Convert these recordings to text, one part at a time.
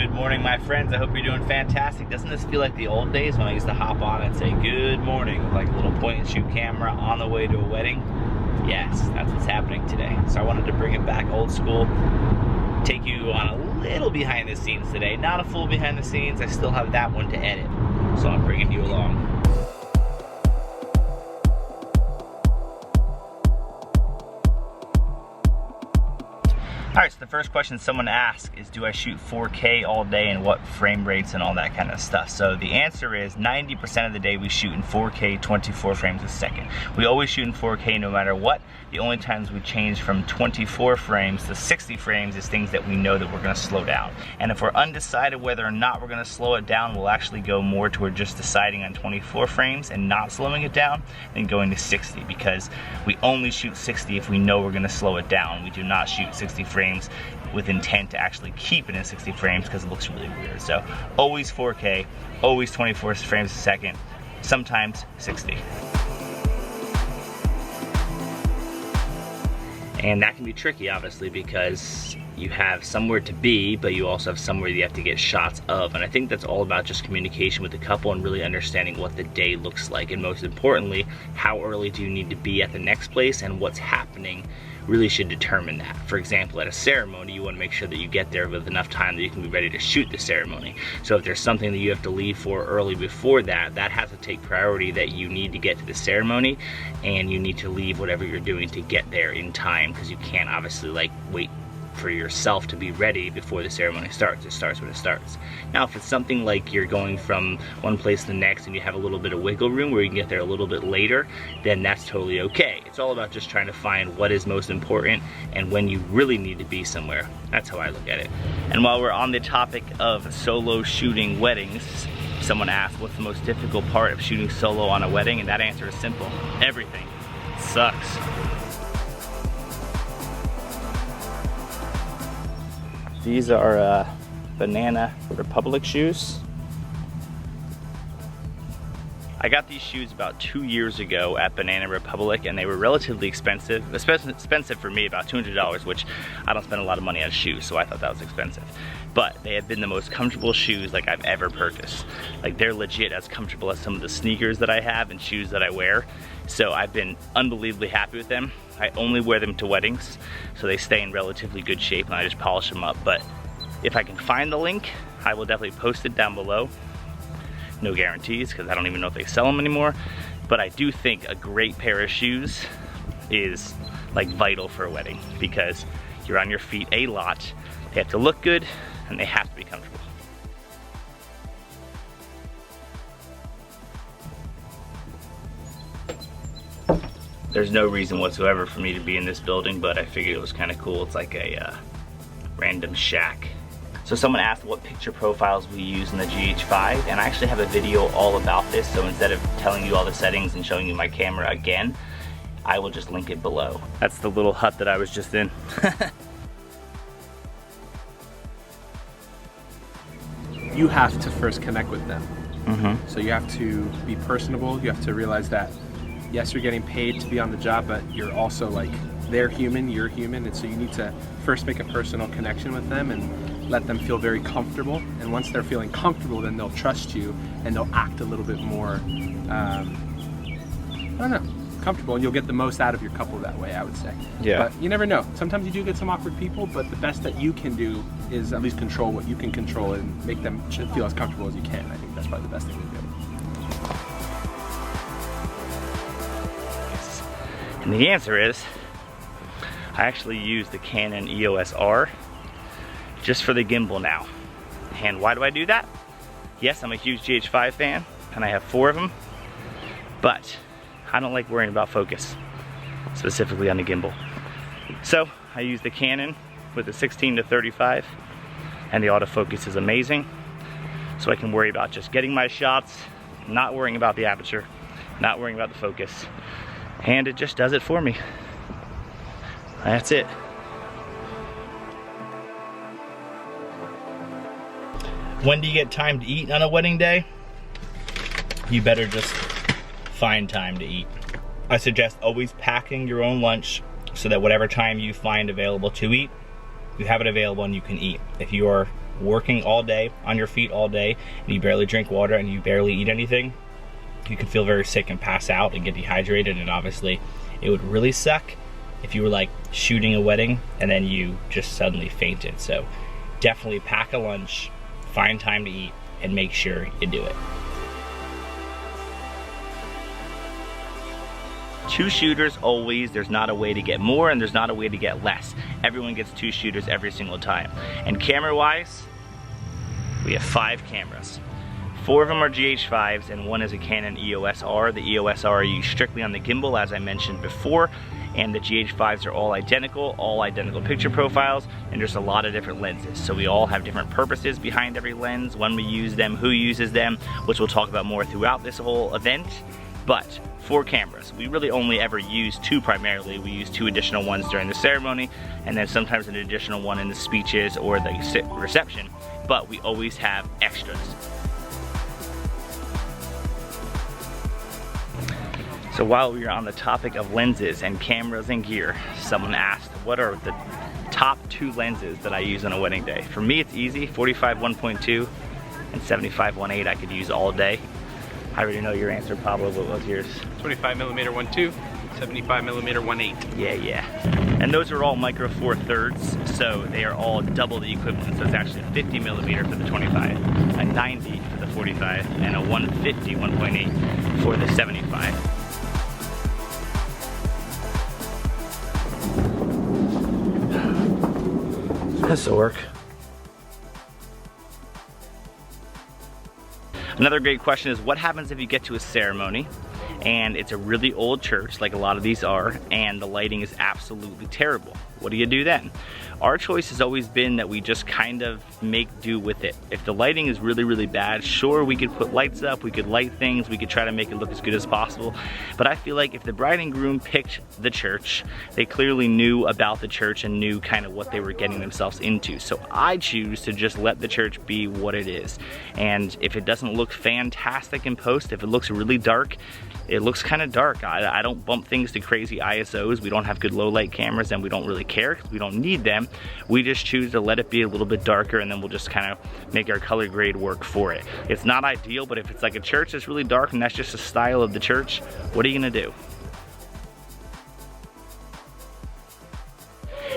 Good morning, my friends. I hope you're doing fantastic. Doesn't this feel like the old days when I used to hop on and say good morning with like a little point and shoot camera on the way to a wedding? Yes, that's what's happening today. So I wanted to bring it back old school, take you on a little behind the scenes today. Not a full behind the scenes, I still have that one to edit. So I'm bringing you along. Alright, so the first question someone asked is, do I shoot 4K all day and what frame rates and all that kind of stuff? So the answer is 90% of the day we shoot in 4K 24 frames a second. We always shoot in 4K no matter what. The only times we change from 24 frames to 60 frames is things that we know that we're going to slow down. And if we're undecided whether or not we're going to slow it down, we'll actually go more toward just deciding on 24 frames and not slowing it down than going to 60, because we only shoot 60 if we know we're going to slow it down. We do not shoot 60 frames with intent to actually keep it in 60 frames because it looks really weird. So always 4K, always 24 frames a second, sometimes 60. And that can be tricky, obviously, because you have somewhere to be, but you also have somewhere you have to get shots of. And I think that's all about just communication with the couple and really understanding what the day looks like. And most importantly, how early do you need to be at the next place, and what's happening really should determine that. For example, at a ceremony, you want to make sure that you get there with enough time that you can be ready to shoot the ceremony. So if there's something that you have to leave for early before that, that has to take priority, that you need to get to the ceremony and you need to leave whatever you're doing to get there in time, because you can't obviously like wait for yourself to be ready before the ceremony starts. It starts when it starts. Now, if it's something like you're going from one place to the next and you have a little bit of wiggle room where you can get there a little bit later, then that's totally okay. It's all about just trying to find what is most important and when you really need to be somewhere. That's how I look at it. And while we're on the topic of solo shooting weddings, someone asked, what's the most difficult part of shooting solo on a wedding? And that answer is simple: everything. It sucks. These are Banana Republic shoes. I got these shoes about 2 years ago at Banana Republic, and they were relatively expensive. Expensive for me, about $200, which I don't spend a lot of money on shoes, so I thought that was expensive. But they have been the most comfortable shoes like I've ever purchased. Like, they're legit as comfortable as some of the sneakers that I have and shoes that I wear. So I've been unbelievably happy with them. I only wear them to weddings, so they stay in relatively good shape and I just polish them up. But if I can find the link, I will definitely post it down below. No guarantees, because I don't even know if they sell them anymore. But I do think a great pair of shoes is like vital for a wedding, because you're on your feet a lot. They have to look good and they have to be comfortable. There's no reason whatsoever for me to be in this building, but I figured it was kind of cool. It's like a random shack. So someone asked what picture profiles we use in the GH5, and I actually have a video all about this, so instead of telling you all the settings and showing you my camera again, I will just link it below. That's the little hut that I was just in. You have to first connect with them. So you have to be personable. You have to realize that, yes, you're getting paid to be on the job, but you're also like, they're human, you're human, and so you need to first make a personal connection with them and let them feel very comfortable. And once they're feeling comfortable, then they'll trust you and they'll act a little bit more, I don't know, comfortable, and you'll get the most out of your couple that way, I would say. Yeah. But you never know. Sometimes you do get some awkward people, but the best that you can do is at least control what you can control and make them feel as comfortable as you can. I think that's probably the best thing to do. And the answer is, I actually use the Canon EOS R just for the gimbal now. And why do I do that? Yes, I'm a huge GH5 fan, and I have 4 of them, but I don't like worrying about focus, specifically on the gimbal. So I use the Canon with the 16-35, and the autofocus is amazing. So I can worry about just getting my shots, not worrying about the aperture, not worrying about the focus, and it just does it for me. That's it. When do you get time to eat on a wedding day? You better just find time to eat. I suggest always packing your own lunch so that whatever time you find available to eat, you have it available and you can eat. If you are working all day, on your feet all day, and you barely drink water and you barely eat anything, you can feel very sick and pass out and get dehydrated. And obviously it would really suck if you were like shooting a wedding and then you just suddenly fainted. So definitely pack a lunch, find time to eat, and make sure you do it. 2 shooters always. There's not a way to get more and there's not a way to get less. Everyone gets 2 shooters every single time. And camera wise, we have 5 cameras. 4 of them are GH5s and 1 is a Canon EOS R. The EOS R are used strictly on the gimbal, as I mentioned before, and the GH5s are all identical picture profiles, and there's a lot of different lenses. So we all have different purposes behind every lens, when we use them, who uses them, which we'll talk about more throughout this whole event. But 4 cameras. We really only ever use 2 primarily. We use 2 additional ones during the ceremony, and then sometimes an additional one in the speeches or the reception, but we always have extras. So while we are on the topic of lenses and cameras and gear, someone asked, what are the top 2 lenses that I use on a wedding day? For me, it's easy. 45 1.2 and 75 1.8 I could use all day. I already know your answer, Pablo. What was yours? 25mm 1.2, 75mm 1.8. Yeah. And those are all micro 4/3, so they are all double the equivalent. So it's actually a 50mm for the 25, a 90 for the 45, and a 150 1.8 for the 75. This'll work. Another great question is, what happens if you get to a ceremony and it's a really old church, like a lot of these are, and the lighting is absolutely terrible? What do you do then? Our choice has always been that we just kind of make do with it. If the lighting is really, really bad, sure, we could put lights up, we could light things, we could try to make it look as good as possible. But I feel like if the bride and groom picked the church, they clearly knew about the church and knew kind of what they were getting themselves into. So I choose to just let the church be what it is. And if it doesn't look fantastic in post, if it looks really dark, it looks kind of dark. I don't bump things to crazy ISOs. We don't have good low light cameras and we don't really care because we don't need them. We just choose to let it be a little bit darker and then we'll just kind of make our color grade work for it. It's not ideal, but if it's like a church that's really dark and that's just the style of the church, what are you gonna do?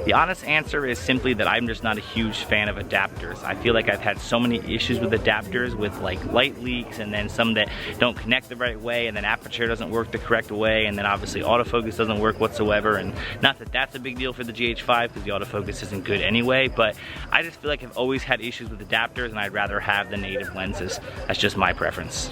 The honest answer is simply that I'm just not a huge fan of adapters. I feel like I've had so many issues with adapters, with like light leaks, and then some that don't connect the right way, and then aperture doesn't work the correct way, and then obviously autofocus doesn't work whatsoever. And not that that's a big deal for the GH5 because the autofocus isn't good anyway, but I just feel like I've always had issues with adapters and I'd rather have the native lenses. That's just my preference.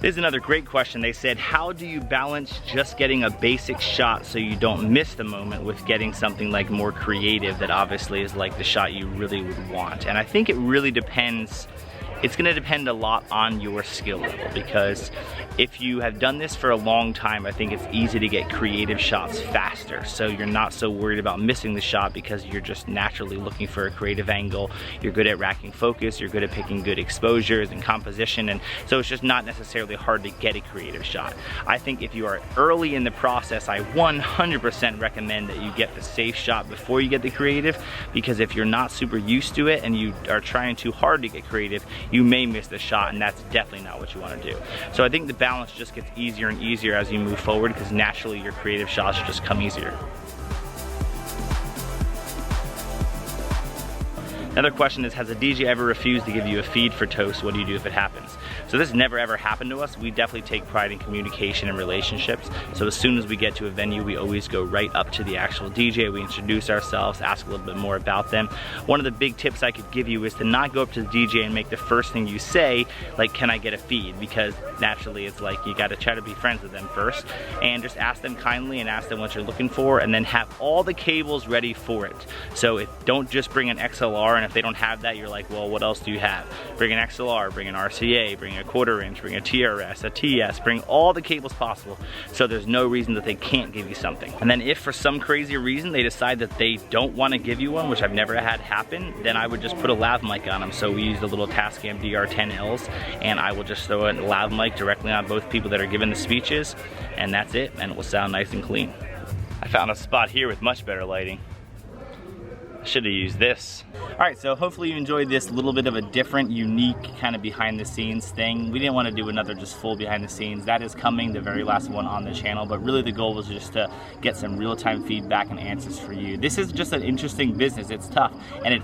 This is another great question. They said, how do you balance just getting a basic shot so you don't miss the moment with getting something like more creative that obviously is like the shot you really would want? And I think it really depends. It's gonna depend a lot on your skill level, because if you have done this for a long time, I think it's easy to get creative shots faster. So you're not so worried about missing the shot because you're just naturally looking for a creative angle. You're good at racking focus, you're good at picking good exposures and composition, and so it's just not necessarily hard to get a creative shot. I think if you are early in the process, I 100% recommend that you get the safe shot before you get the creative, because if you're not super used to it and you are trying too hard to get creative, you may miss the shot, and that's definitely not what you want to do. So I think the balance just gets easier and easier as you move forward, because naturally your creative shots just come easier. Another question is, has a DJ ever refused to give you a feed for toast? What do you do if it happens? So this never ever happened to us. We definitely take pride in communication and relationships. So as soon as we get to a venue, we always go right up to the actual DJ. We introduce ourselves, ask a little bit more about them. One of the big tips I could give you is to not go up to the DJ and make the first thing you say, like, can I get a feed? Because naturally it's like you gotta try to be friends with them first, and just ask them kindly and ask them what you're looking for, and then have all the cables ready for it. So don't just bring an XLR, and if they don't have that, you're like, well, what else do you have? Bring an XLR, bring an RCA, bring a 1/4 inch, bring a TRS, a TS, bring all the cables possible, so there's no reason that they can't give you something. And then if for some crazy reason they decide that they don't want to give you one, which I've never had happen, then I would just put a lav mic on them. So we use the little Tascam DR10Ls, and I will just throw a lav mic directly on both people that are giving the speeches, and that's it, and it will sound nice and clean. I found a spot here with much better lighting. should have used this. All right, so hopefully you enjoyed this little bit of a different, unique kind of behind the scenes thing. We didn't want to do another just full behind the scenes. That is coming, the very last one on the channel, but really the goal was just to get some real-time feedback and answers for you. This is just an interesting business. It's tough, and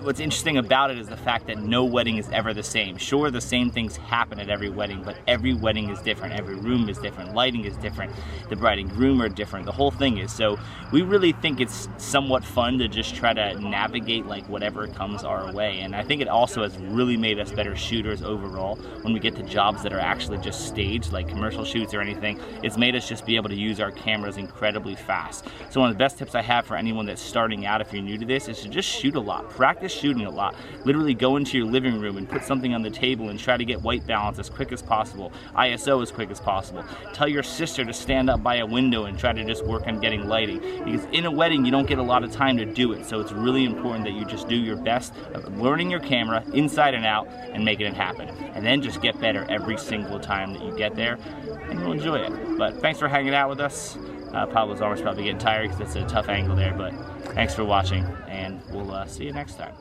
what's interesting about it is the fact that no wedding is ever the same. Sure, the same things happen at every wedding, but every wedding is different. Every room is different. Lighting is different. The bride and groom are different. The whole thing is. So we really think it's somewhat fun to just try to navigate like whatever comes our way. And I think it also has really made us better shooters overall. When we get to jobs that are actually just staged, like commercial shoots or anything, it's made us just be able to use our cameras incredibly fast. So one of the best tips I have for anyone that's starting out, if you're new to this, is to just shoot a lot. Practice shooting a lot. Literally go into your living room and put something on the table and try to get white balance as quick as possible, ISO as quick as possible. Tell your sister to stand up by a window and try to just work on getting lighting, because in a wedding you don't get a lot of time to do it. So it's really important that you just do your best of learning your camera inside and out and making it happen, and then just get better every single time that you get there, and you'll enjoy it. But thanks for hanging out with us. Pablo's arm's probably getting tired because it's a tough angle there, but thanks for watching, and we'll see you next time.